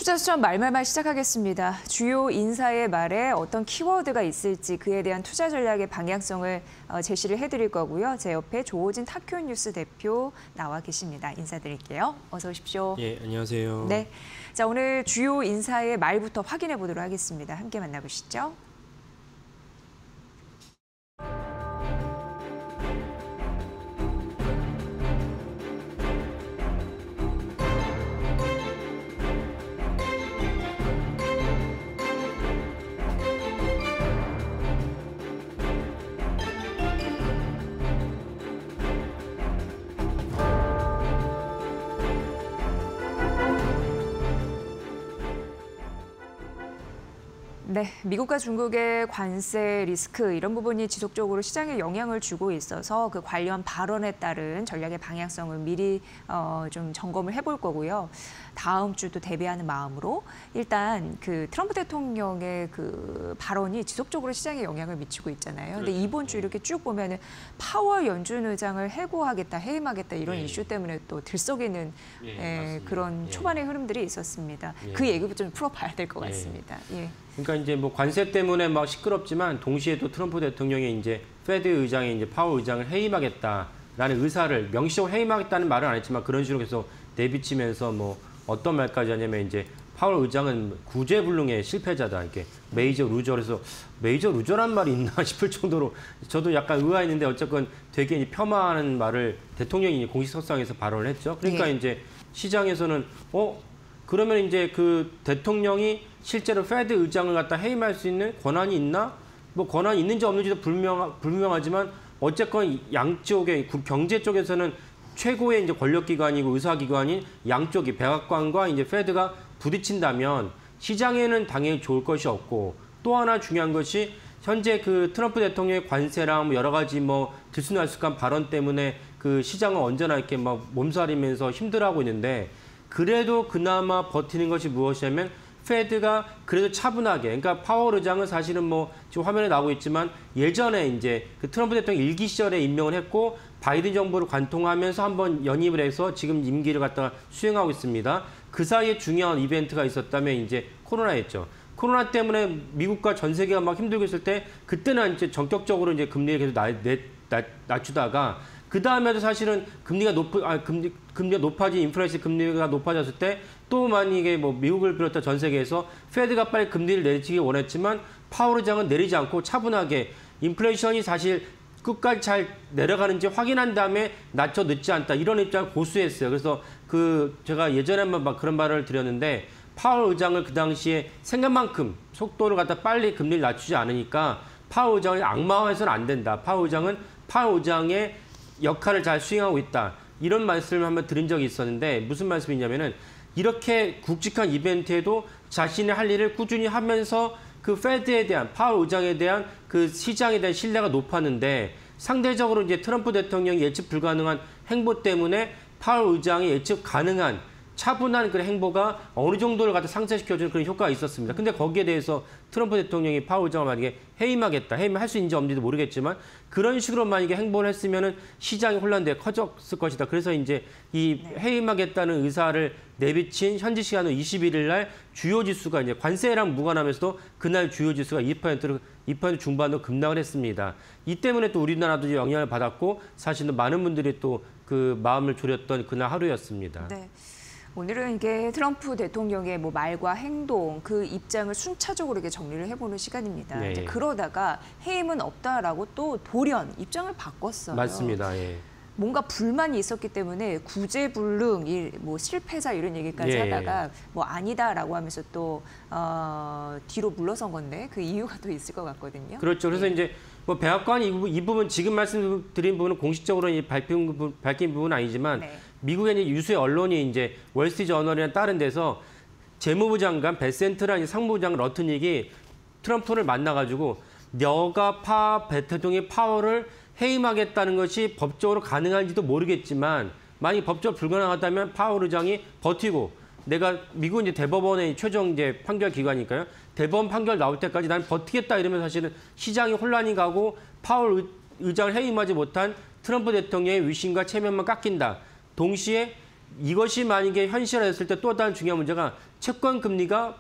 투자수첩 말말말 시작하겠습니다. 주요 인사의 말에 어떤 키워드가 있을지 그에 대한 투자 전략의 방향성을 제시를 해드릴 거고요. 제 옆에 조호진 타큐뉴스 대표 나와 계십니다. 인사드릴게요. 어서 오십시오. 예, 안녕하세요. 네, 자 오늘 주요 인사의 말부터 확인해 보도록 하겠습니다. 함께 만나보시죠. 네, 미국과 중국의 관세 리스크 이런 부분이 지속적으로 시장에 영향을 주고 있어서 그 관련 발언에 따른 전략의 방향성을 미리 좀 점검을 해볼 거고요. 다음 주도 대비하는 마음으로 일단 그 트럼프 대통령의 그 발언이 지속적으로 시장에 영향을 미치고 있잖아요. 근데 이번 주 이렇게 쭉 보면은 파월 연준 의장을 해고하겠다, 해임하겠다 이런 이슈 때문에 또 들썩이는 그런 초반의 흐름들이 있었습니다. 그 얘기부터 좀 풀어봐야 될 것 같습니다. 예. 그러니까 이제 뭐 관세 때문에 막 시끄럽지만 동시에 또 트럼프 대통령이 이제 페드 의장이 이제 파월 의장을 해임하겠다라는 의사를 명시적으로 해임하겠다는 말은 안 했지만 그런 식으로 계속 내비치면서 뭐 어떤 말까지 하냐면 이제 파월 의장은 구제불능의 실패자다 이렇게 메이저 루저 그래서 메이저 루저란 말이 있나 싶을 정도로 저도 약간 의아했는데 어쨌건 되게 폄하하는 말을 대통령이 공식 석상에서 발언을 했죠. 그러니까 이제 시장에서는 그러면 이제 그 대통령이 실제로 페드 의장을 갖다 해임할 수 있는 권한이 있나? 뭐 권한이 있는지 없는지도 불명하지만 어쨌건 양쪽의 경제 쪽에서는 최고의 이제 권력기관이고 의사기관인 양쪽이 백악관과 이제 페드가 부딪힌다면 시장에는 당연히 좋을 것이 없고 또 하나 중요한 것이 현재 그 트럼프 대통령의 관세랑 여러 가지 뭐 들쑥날쑥한 발언 때문에 그 시장은 언제나 이렇게 막 몸살이면서 힘들어하고 있는데 그래도 그나마 버티는 것이 무엇이냐면 페드가 그래도 차분하게, 그러니까 파월 의장은 사실은 뭐 지금 화면에 나오고 있지만 예전에 이제 그 트럼프 대통령 일기 시절에 임명을 했고 바이든 정부를 관통하면서 한번 연임을 해서 지금 임기를 갖다가 수행하고 있습니다. 그 사이에 중요한 이벤트가 있었다면 이제 코로나였죠. 코로나 때문에 미국과 전 세계가 막 힘들고 있을 때 그때는 이제 전격적으로 이제 금리를 계속 낮추다가 그 다음에도 사실은 금리가 높아진 인플레이션 금리가 높아졌을 때 또 만약에 뭐 미국을 비롯한 전 세계에서 페드가 빨리 금리를 내리치기 원했지만 파월 의장은 내리지 않고 차분하게 인플레이션이 사실 끝까지 잘 내려가는지 확인한 다음에 낮춰 늦지 않다 이런 입장을 고수했어요. 그래서 제가 예전에 한번 막 그런 말을 드렸는데 파월 의장을 그 당시에 생각만큼 속도를 갖다 빨리 금리를 낮추지 않으니까 파월 의장을 악마화해서는 안 된다. 파월 의장은 파월 의장의 역할을 잘 수행하고 있다. 이런 말씀을 한번 드린 적이 있었는데 무슨 말씀이냐면은 이렇게 굵직한 이벤트에도 자신의 할 일을 꾸준히 하면서 그 페드에 대한 파월 의장에 대한 그 시장에 대한 신뢰가 높았는데 상대적으로 이제 트럼프 대통령이 예측 불가능한 행보 때문에 파월 의장이 예측 가능한 차분한 그런 행보가 어느 정도를 갖다 상쇄시켜주는 그런 효과가 있었습니다. 근데 거기에 대해서 트럼프 대통령이 파월 의장을 만약에 해임하겠다, 해임할 수 있는지 없는지도 모르겠지만 그런 식으로 만약에 행보를 했으면은 시장이 혼란돼 커졌을 것이다. 그래서 이제 이 해임하겠다는 의사를 내비친 현지 시간으로 21일 날 주요 지수가 이제 관세랑 무관하면서도 그날 주요 지수가 2% 중반으로 급락을 했습니다. 이 때문에 또 우리나라도 영향을 받았고 사실은 많은 분들이 또 그 마음을 졸였던 그날 하루였습니다. 네. 오늘은 이게 트럼프 대통령의 뭐 말과 행동, 그 입장을 순차적으로 이렇게 정리를 해보는 시간입니다. 네. 그러다가 해임은 없다라고 또 돌연 입장을 바꿨어요. 맞습니다. 예. 뭔가 불만이 있었기 때문에 구제불능, 뭐 실패자 이런 얘기까지 하다가 뭐 아니다라고 하면서 또 뒤로 물러선 건데 그 이유가 또 있을 것 같거든요. 그렇죠. 그래서 이제 뭐 백악관이 이 부분 지금 말씀드린 부분은 공식적으로 밝힌 부분은 아니지만 미국의 이제 유수의 언론이 이제 월스트리트저널이나 다른 데서 재무부 장관 베센트라는 상무부 장관 러트닉이 트럼프를 만나가지고 너가 대통령이 파월을 해임하겠다는 것이 법적으로 가능한지도 모르겠지만 만약 법적으로 불가능하다면 파월 의장이 버티고 내가 미국 이제 대법원의 최종 이제 판결 기관이니까요. 대법원 판결 나올 때까지 난 버티겠다 이러면 사실은 시장이 혼란이 가고 파월 의장을 해임하지 못한 트럼프 대통령의 위신과 체면만 깎인다. 동시에 이것이 만약에 현실화됐을 때 또 다른 중요한 문제가 채권 금리가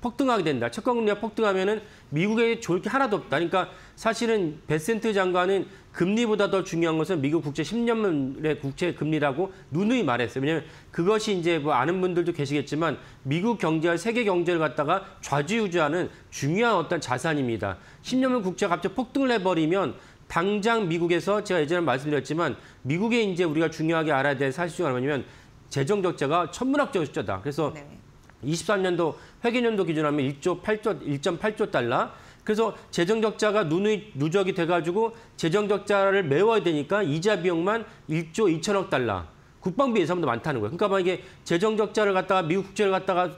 폭등하게 된다. 채권 금리가 폭등하면은 미국에 좋을 게 하나도 없다. 그러니까 사실은 베센트 장관은 금리보다 더 중요한 것은 미국 국채 10년물의 국채 금리라고 누누이 말했어요. 왜냐하면 그것이 이제 뭐 아는 분들도 계시겠지만 미국 경제와 세계 경제를 갖다가 좌지우지하는 중요한 어떤 자산입니다. 10년물 국채가 갑자기 폭등을 해버리면 당장 미국에서 제가 예전에 말씀드렸지만 미국에 이제 우리가 중요하게 알아야 될 사실 중 하나는 재정 적자가 천문학적 숫자다. 그래서 네. 23년도 회계연도 기준으로 하면 1.8조 달러. 그래서 재정 적자가 누누이 누적이 돼가지고 재정 적자를 메워야 되니까 이자 비용만 1조 2천억 달러. 국방비 예산보다 많다는 거예요. 그러니까 만약에 재정 적자를 갖다가 미국 국채를 갖다가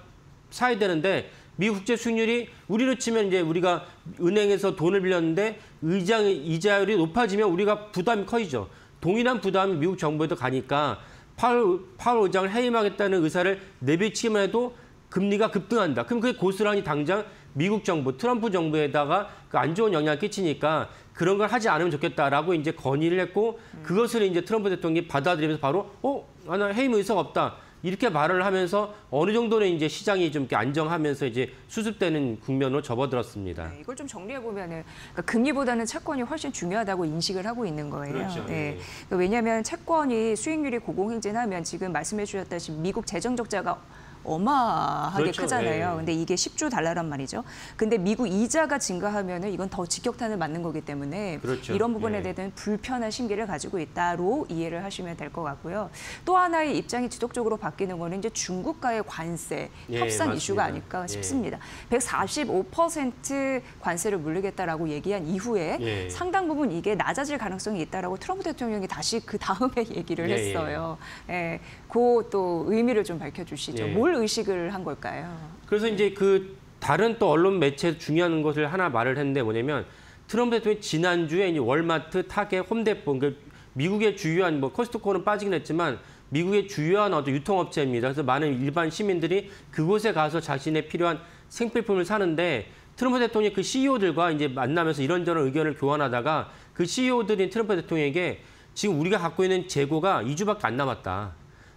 사야 되는데 미국 국채 수익률이 우리로 치면 이제 우리가 은행에서 돈을 빌렸는데 이자율이 높아지면 우리가 부담이 커지죠. 동일한 부담이 미국 정부에도 가니까 파월 의장을 해임하겠다는 의사를 내비치기만 해도 금리가 급등한다. 그럼 그게 고스란히 당장 미국 정부, 트럼프 정부에다가 그 안 좋은 영향을 끼치니까 그런 걸 하지 않으면 좋겠다라고 이제 건의를 했고 그것을 이제 트럼프 대통령이 받아들이면서 바로 나 해임 의사가 없다. 이렇게 말을 하면서 어느 정도는 이제 시장이 좀 이렇게 안정하면서 이제 수습되는 국면으로 접어들었습니다. 네, 이걸 좀 정리해 보면은 그러니까 금리보다는 채권이 훨씬 중요하다고 인식을 하고 있는 거예요. 그렇죠. 네. 그러니까 왜냐하면 채권이 수익률이 고공행진하면 지금 말씀해 주셨다시피 미국 재정 적자가 어마하게 그렇죠. 크잖아요. 네. 근데 이게 10조 달러란 말이죠. 근데 미국 이자가 증가하면은 이건 더 직격탄을 맞는 거기 때문에 그렇죠. 이런 부분에 예. 대한 불편한 심기를 가지고 있다로 이해를 하시면 될 것 같고요. 또 하나의 입장이 지속적으로 바뀌는 거는 이제 중국과의 관세 예, 협상 맞습니다. 이슈가 아닐까 예. 싶습니다. 145% 관세를 물리겠다라고 얘기한 이후에 예. 상당 부분 이게 낮아질 가능성이 있다라고 트럼프 대통령이 다시 그 다음에 얘기를 예, 했어요. 예, 그 또 의미를 좀 밝혀주시죠. 예. 뭘 의식을 한 걸까요? 그래서 이제 그 다른 또 언론 매체 중요한 것을 하나 말을 했는데 뭐냐면 트럼프 대통령이 지난주에 이제 월마트, 타겟, 홈데포, 그러니까 미국의 주요한 뭐 코스트코는 빠지긴 했지만 미국의 주요한 어떤 유통업체입니다. 그래서 많은 일반 시민들이 그곳에 가서 자신의 필요한 생필품을 사는데 트럼프 대통령이 그 CEO들과 이제 만나면서 이런저런 의견을 교환하다가 그 CEO들인 트럼프 대통령에게 지금 우리가 갖고 있는 재고가 2주밖에 안 남았다.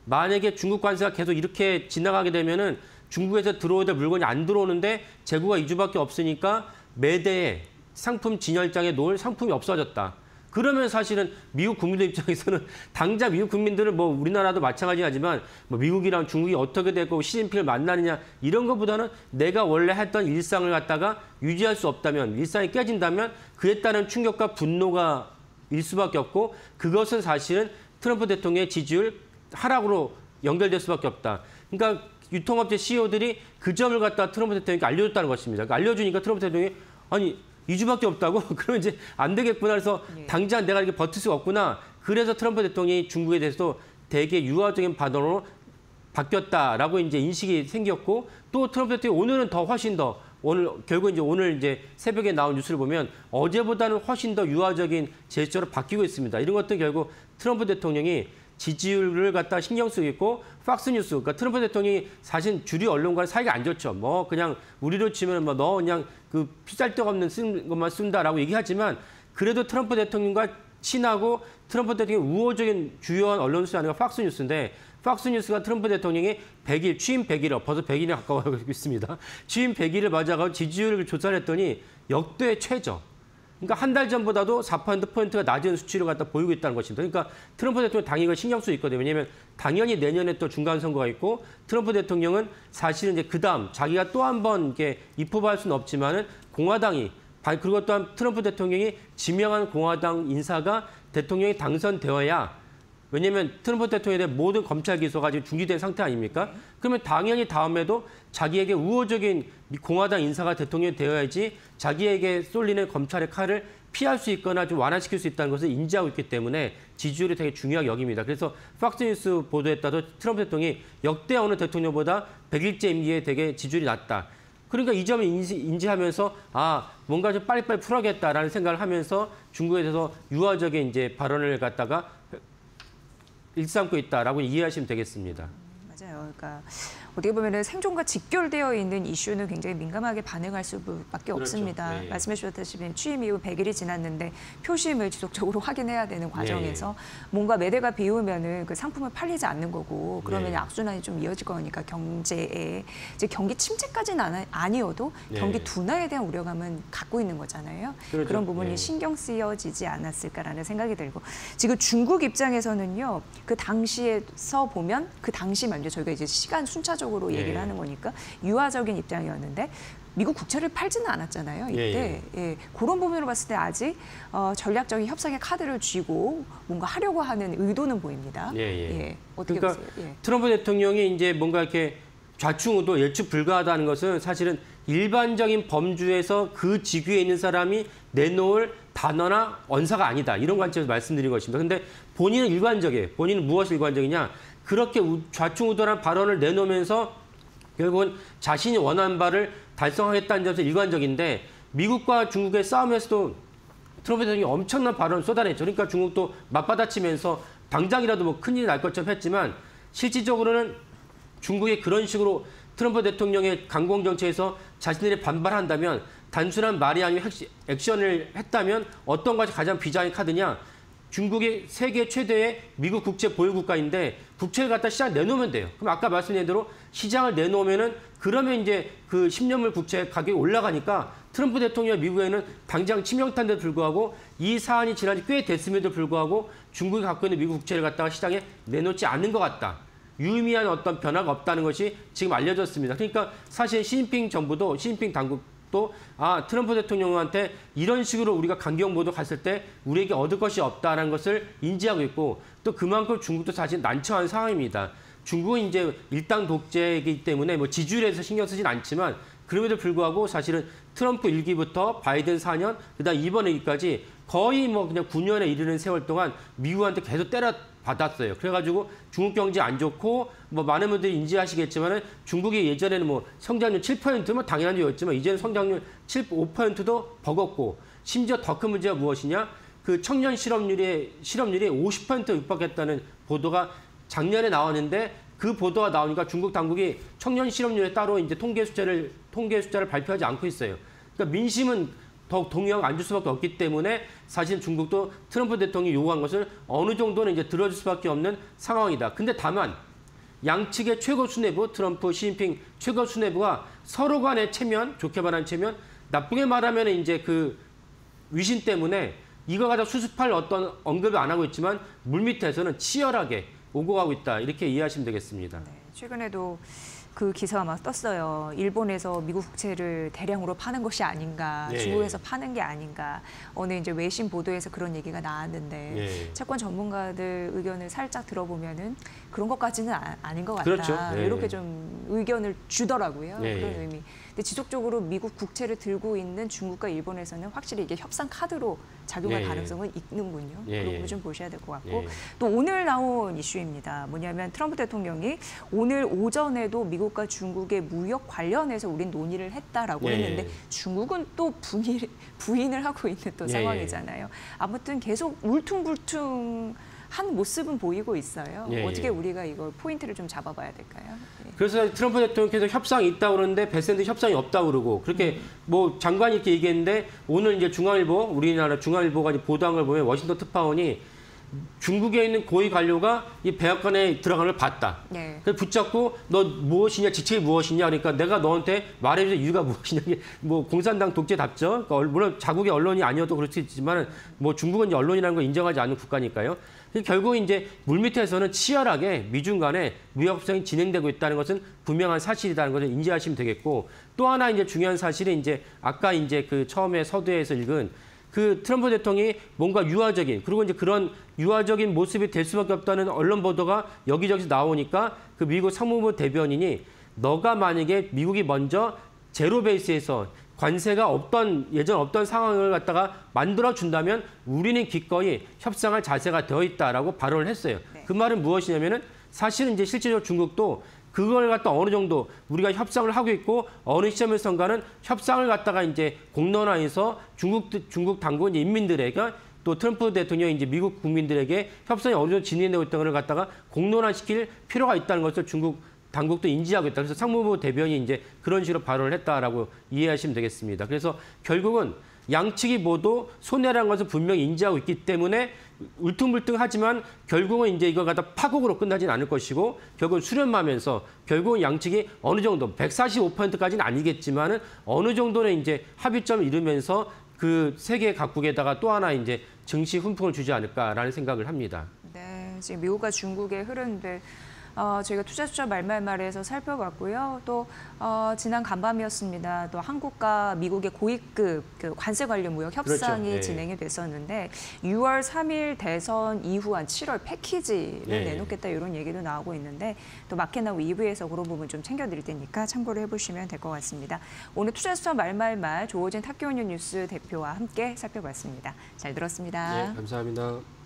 만약에 중국 관세가 계속 이렇게 지나가게 되면은 중국에서 들어오다 물건이 안 들어오는데 재고가 2주밖에 없으니까 매대에 상품 진열장에 놓을 상품이 없어졌다. 그러면 사실은 미국 국민들 입장에서는 당장 미국 국민들은 뭐 우리나라도 마찬가지하지만 뭐 미국이랑 중국이 어떻게 되고 시진핑을 만나느냐 이런 것보다는 내가 원래 했던 일상을 갖다가 유지할 수 없다면 일상이 깨진다면 그에 따른 충격과 분노가 일 수밖에 없고 그것은 사실은 트럼프 대통령의 지지율 하락으로 연결될 수밖에 없다. 그러니까 유통업체 CEO들이 그 점을 갖다 트럼프 대통령에게 알려줬다는 것입니다. 그러니까 알려주니까 트럼프 대통령이 아니 2주밖에 없다고? 그러면 이제 안 되겠구나. 그래서 당장 내가 이렇게 버틸 수가 없구나. 그래서 트럼프 대통령이 중국에 대해서도 되게 유화적인 반응으로 바뀌었다라고 이제 인식이 생겼고 또 트럼프 대통령이 오늘은 더 훨씬 더 결국 이제 오늘 이제 새벽에 나온 뉴스를 보면 어제보다는 훨씬 더 유화적인 제스처로 바뀌고 있습니다. 이런 것도 결국 트럼프 대통령이 지지율을 갖다 신경 쓰고 있고 팍스뉴스, 그러니까 트럼프 대통령이 사실 주류 언론과 사이가 안 좋죠. 뭐 그냥 우리로 치면 뭐 너 그냥 그 필살데없는 쓰는 것만 쓴다라고 얘기하지만 그래도 트럼프 대통령과 친하고 트럼프 대통령이 우호적인 주요한 언론수 아니라 팍스뉴스인데 팍스뉴스가 트럼프 대통령이 100일, 취임 100일, 벌써 100일이 가까워가고 있습니다. 취임 100일을 맞아가지고 지지율을 조사를 했더니 역대 최저. 그러니까 한 달 전보다도 4%포인트가 낮은 수치를 갖다 보이고 있다는 것입니다. 그러니까 트럼프 대통령 당연히 이걸 신경 쓰고 있거든요. 왜냐하면 당연히 내년에 또 중간 선거가 있고 트럼프 대통령은 사실은 이제 그다음 자기가 또 한 번 이렇게 입후보할 수는 없지만은 공화당이 그리고 또한 트럼프 대통령이 지명한 공화당 인사가 대통령이 당선되어야 왜냐하면 트럼프 대통령에 대한 모든 검찰 기소가 지금 중지된 상태 아닙니까? 그러면 당연히 다음에도 자기에게 우호적인 공화당 인사가 대통령이 되어야지 자기에게 쏠리는 검찰의 칼을 피할 수 있거나 좀 완화시킬 수 있다는 것을 인지하고 있기 때문에 지지율이 되게 중요하게 여깁니다. 그래서 팍스뉴스 보도에 따라 트럼프 대통령이 역대 어느 대통령보다 100일째 임기에 되게 지지율이 낮다. 그러니까 이 점을 인지하면서 뭔가 좀 빨리빨리 풀어야겠다라는 생각을 하면서 중국에 대해서 유화적인 이제 발언을 갖다가 일삼고 있다라고 이해하시면 되겠습니다. 맞아요. 그러니까 어떻게 보면은 생존과 직결되어 있는 이슈는 굉장히 민감하게 반응할 수밖에 그렇죠. 없습니다. 예. 말씀해 주셨다시피 취임 이후 100일이 지났는데 표심을 지속적으로 확인해야 되는 과정에서 뭔가 매대가 비우면은 그 상품은 팔리지 않는 거고 그러면 예. 악순환이 좀 이어질 거니까 경제에 이제 경기 침체까지는 아니어도 예. 경기 둔화에 대한 우려감은 갖고 있는 거잖아요. 그렇죠. 그런 부분이 예. 신경 쓰여지지 않았을까라는 생각이 들고 지금 중국 입장에서는요. 그 당시에서 보면 그 당시만 이제 저희가 이제 시간 순차적으로 얘기를 예. 하는 거니까 유화적인 입장이었는데 미국 국채를 팔지는 않았잖아요. 이때 예. 그런 부분으로 봤을 때 아직 전략적인 협상의 카드를 쥐고 뭔가 하려고 하는 의도는 보입니다. 예. 어떻게 그러니까 보세요? 예. 트럼프 대통령이 이제 뭔가 이렇게 좌충우도 예측 불가하다는 것은 사실은 일반적인 범주에서 그 직위에 있는 사람이 내놓을 단어나 언사가 아니다. 이런 관점에서 말씀드린 것입니다. 근데 본인은 일관적이에요. 본인은 무엇이 일관적이냐? 그렇게 좌충우돌한 발언을 내놓으면서 결국은 자신이 원하는 바를 달성하겠다는 점에서 일관적인데 미국과 중국의 싸움에서도 트럼프 대통령이 엄청난 발언을 쏟아냈죠. 그러니까 중국도 맞받아치면서 당장이라도 뭐 큰일이 날 것처럼 했지만 실질적으로는 중국이 그런 식으로 트럼프 대통령의 강공 정책에서 자신들이 반발한다면 단순한 말이 아니라 액션을 했다면 어떤 것이 가장 비장의 카드냐? 중국이 세계 최대의 미국 국채 보유 국가인데 국채를 갖다 시장 내놓으면 돼요. 그럼 아까 말씀드린 대로 시장을 내놓으면은 그러면 이제 그 10년물 국채 가격이 올라가니까 트럼프 대통령 미국에는 당장 치명타인데도 불구하고 이 사안이 지난 지 꽤 됐음에도 불구하고 중국이 갖고 있는 미국 국채를 갖다가 시장에 내놓지 않는 것 같다. 유의미한 어떤 변화가 없다는 것이 지금 알려졌습니다. 그러니까 사실 시진핑 정부도 시진핑 당국도 트럼프 대통령한테 이런 식으로 우리가 강경보도 갔을 때 우리에게 얻을 것이 없다는 것을 인지하고 있고 또 그만큼 중국도 사실 난처한 상황입니다. 중국은 이제 일당 독재이기 때문에 뭐 지지율에서 신경 쓰진 않지만 그럼에도 불구하고 사실은 트럼프 1기부터 바이든 4년, 그다음 이번 1기까지 거의 뭐 그냥 9년에 이르는 세월 동안 미국한테 계속 때려받았어요. 그래가지고 중국 경제 안 좋고 뭐 많은 분들이 인지하시겠지만은 중국이 예전에는 뭐 성장률 7%면 당연한 일이었지만 이제는 성장률 5%도 버겁고 심지어 더 큰 문제가 무엇이냐? 그 청년 실업률이 50% 육박했다는 보도가 작년에 나왔는데 그 보도가 나오니까 중국 당국이 청년 실업률에 따로 이제 통계 숫자를 발표하지 않고 있어요. 그러니까 민심은 더욱 동의하고 안 줄 수밖에 없기 때문에 사실 중국도 트럼프 대통령이 요구한 것을 어느 정도는 이제 들어줄 수밖에 없는 상황이다. 근데 다만 양측의 최고 수뇌부, 트럼프, 시진핑 최고 수뇌부가 서로 간의 체면, 좋게 말하는 체면, 나쁘게 말하면 이제 그 위신 때문에 이거 가지고 수습할 어떤 언급을 안 하고 있지만 물밑에서는 치열하게 오고 가고 있다. 이렇게 이해하시면 되겠습니다. 네, 최근에도 그 기사가 막 떴어요. 일본에서 미국 국채를 대량으로 파는 것이 아닌가, 중국에서 파는 게 아닌가. 어느 이제 외신 보도에서 그런 얘기가 나왔는데 채권 전문가들 의견을 살짝 들어보면은 그런 것까지는 아닌 것 같다. 그렇죠. 이렇게 좀 의견을 주더라고요. 그런 의미. 근데 지속적으로 미국 국채를 들고 있는 중국과 일본에서는 확실히 이게 협상 카드로 작용할 가능성은 있는군요. 그런 부분 좀 보셔야 될 것 같고 또 오늘 나온 이슈입니다. 뭐냐면 트럼프 대통령이 오늘 오전에도 미국과 중국의 무역 관련해서 우린 논의를 했다라고 했는데 중국은 또 부인을 하고 있는 또 상황이잖아요. 아무튼 계속 울퉁불퉁한 모습은 보이고 있어요. 어떻게 우리가 이걸 포인트를 좀 잡아봐야 될까요? 그래서 트럼프 대통령께서 협상이 있다고 그러는데 베센드 협상이 없다고 그러고 그렇게 뭐 장관이 이렇게 얘기했는데 오늘 이제 중앙일보, 우리나라 중앙일보가 이제 보도한 걸 보면 워싱턴 특파원이 중국에 있는 고위 관료가 이 백악관에 들어가는 걸 봤다. 그래서 붙잡고 너 무엇이냐, 직책이 무엇이냐 그러니까 내가 너한테 말해줄 이유가 무엇이냐. 뭐 공산당 독재답죠. 그러니까 물론 자국의 언론이 아니어도 그럴 수 있지만 뭐 중국은 이제 언론이라는 걸 인정하지 않는 국가니까요. 결국 이제 물밑에서는 치열하게 미중 간에 무역 협상이 진행되고 있다는 것은 분명한 사실이라는 것을 인지하시면 되겠고 또 하나 이제 중요한 사실이 이제 아까 이제 그 처음에 서두에서 읽은 그 트럼프 대통령이 뭔가 유화적인 그리고 이제 그런 유화적인 모습이 될 수밖에 없다는 언론 보도가 여기저기서 나오니까 그 미국 상무부 대변인이 너가 만약에 미국이 먼저 제로 베이스에서 관세가 예전 없던 상황을 갖다가 만들어준다면 우리는 기꺼이 협상할 자세가 되어 있다라고 발언을 했어요. 그 말은 무엇이냐면은 사실은 이제 실제로 중국도 그걸 갖다 어느 정도 우리가 협상을 하고 있고 어느 시점에선가는 협상을 갖다가 이제 공론화해서 중국 당국 인민들에게 또 트럼프 대통령이 이제 미국 국민들에게 협상이 어느 정도 진행되고 있다는 걸 갖다가 공론화시킬 필요가 있다는 것을 중국 당국도 인지하고 있다. 그래서 상무부 대변이 이제 그런 식으로 발언을 했다라고 이해하시면 되겠습니다. 그래서 결국은 양측이 모두 손해라는 것을 분명히 인지하고 있기 때문에 울퉁불퉁하지만 결국은 이제 이걸 갖다 파국으로 끝나진 않을 것이고 결국은 수렴하면서 결국은 양측이 어느 정도 145%까지는 아니겠지만은 어느 정도는 이제 합의점을 이루면서 그 세계 각국에다가 또 하나 이제 증시 훈풍을 주지 않을까라는 생각을 합니다. 네, 지금 미국과 중국의 흐름들 저희가 투자수첩 말말말에서 살펴봤고요. 또 지난 간밤이었습니다. 또 한국과 미국의 고위급 그 관세 관련 무역 협상이 그렇죠. 네. 진행이 됐었는데 6월 3일 대선 이후 한 7월 패키지를 네. 내놓겠다 이런 얘기도 나오고 있는데 또 마켓나우 2부에서 그런 부분 좀 챙겨드릴 테니까 참고를 해보시면 될 것 같습니다. 오늘 투자수첩 말말말 조호진 탁교훈 뉴스 대표와 함께 살펴봤습니다. 잘 들었습니다. 네, 감사합니다.